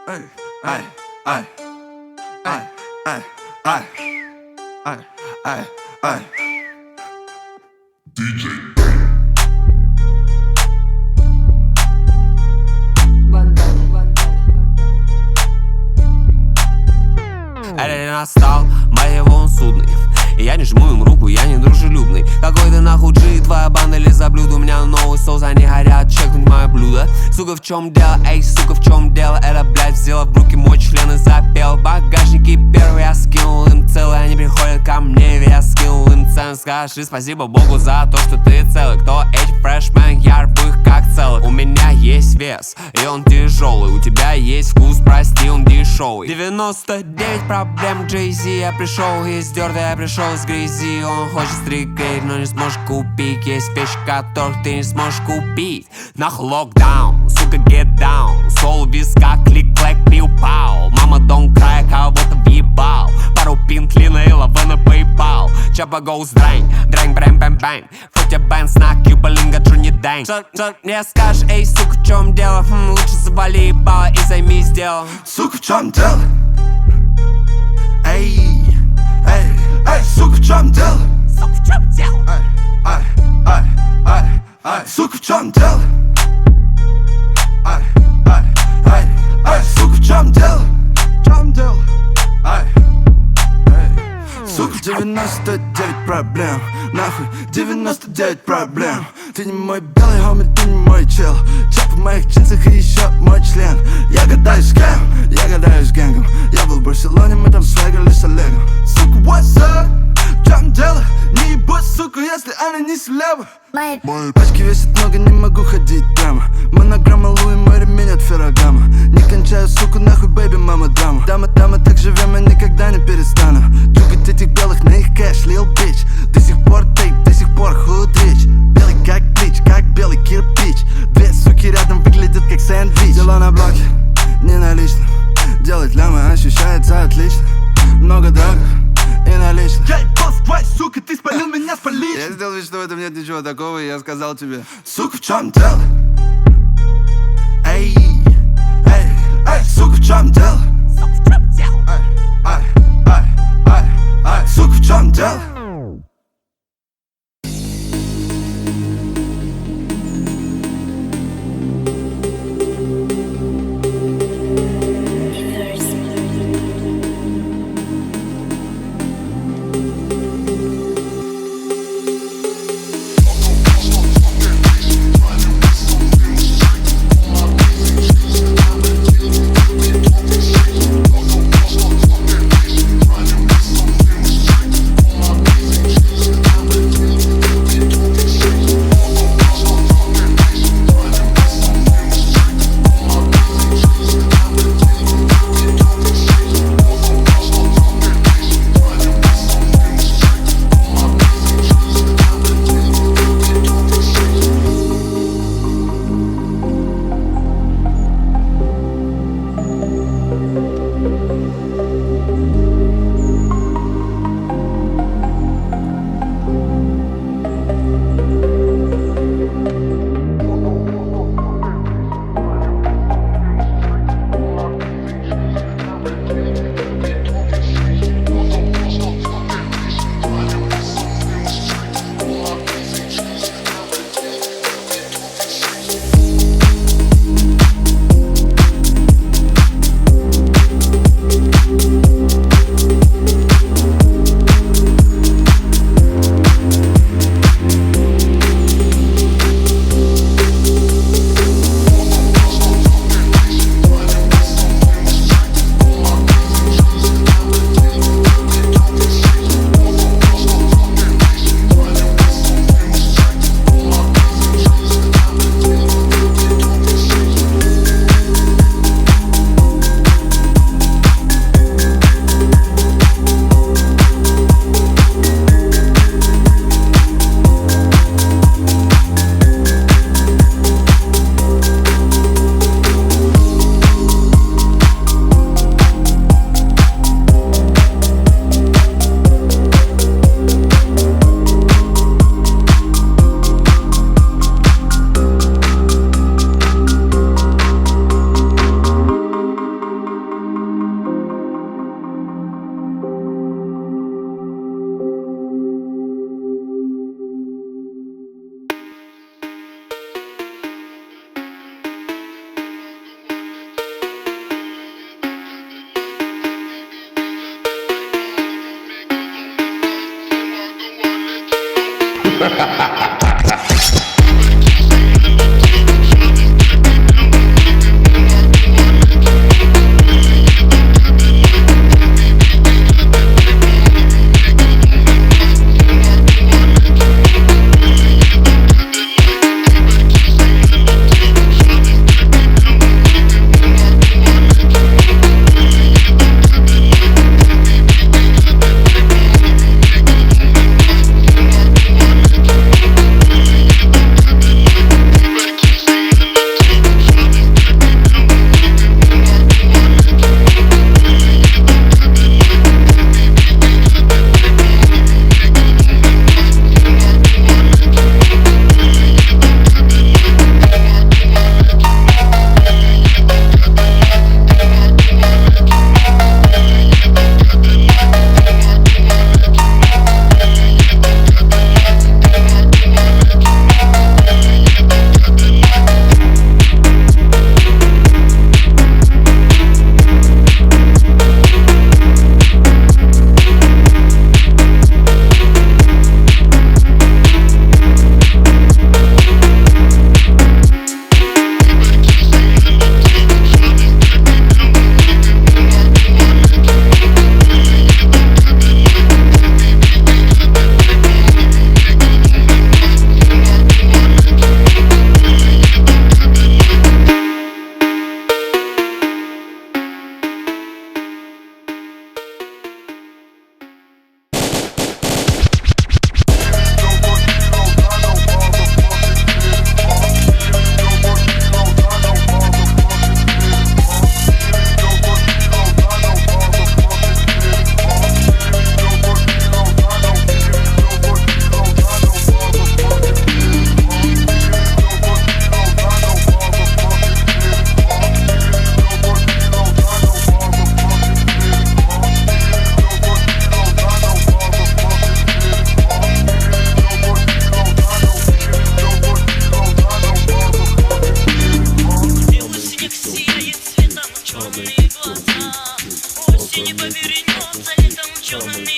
Ай, ай, ай, ай, ай, ай, ай, ай, ай. День настал, моего он судный. И я не жму им руку, я не дружелюбный. Какой ты нахуй G, твоя банда ли за блюдо? У меня новый соус, они горят, чекнуть мое блюдо. Сука, в чем дело, эй, сука, в чем дело? Это, блядь, взяла в руки мой член и запел. Багажники первый я скинул им целый. Они приходят ко мне, я скинул им цену. Скажи спасибо Богу за то, что ты целый. Кто эти фрешмен, я рву их как целый. У меня есть вес, и он тяжелый. У тебя есть вкус, прости, он дешевый. 99 проблем, Jay-Z. Я пришел из дерта, я пришел из грязи. Он хочет стрикать, но не сможешь купить. Есть вещи, которых ты не сможешь купить. Нахуй локдаун, сука, get down. Сол виска, клик-клэк, пиу-пау. Мама, don't cry, кого-то въебал. Пару пинтлина и лавы на PayPal. Чапа goes драйн, драйн, брэм, бэм, бэм. Фотя бэнс на Кьюба, линга, Джуни Дэнг. Что мне скажешь, эй, сука, в чем дело? Лучше завали ебало и займись делом. Сука, в чем дело? Эй, эй, эй, сука, в чем дело? Сука, в чем дело? Ай, ай, ай, ай, сука, в чем дело? Ай, ай, ай, ай, сука, в чем дело? В чем дело? Ай, ай, сука, 99 проблем, нахуй 99 проблем. Ты не мой белый хоми, ты не мой чел. Чап в моих джинсах и еще мой член. Я гадаюсь с кем? Я гадаюсь с гэнгом. Я был в Барселоне, мы там свегали с Олегом. Сука, what's up? В чем дело? Не ебать, сука, если она не слева. Мои пачки весят много, не могу ходить прямо. Монограмма Луи, мой ремень от Феррагама. Не кончаю, сука, нахуй, бэйби, мама, дама. Дама, так живем, я никогда не перестану. Трюкать этих белых на их кэш, лил бич. До сих пор тейк, до сих пор худрич. Белый как блич, как белый кирпич. Две суки рядом выглядят как сэндвич. Дела на блоке, не налично. Делать лямы ощущается отлично. Много драгов и наличных. Эй, босс, твой, сука, ты спалил меня, спалить. Я сделал вид, что в этом нет ничего такого, и я сказал тебе: сука, в чем дело? Эй, эй, эй, сука, в чем дело? Сука, в чем дело? Ай, ай, ай, ай, ай, сука, в чем дело? Осень повернется, летом черный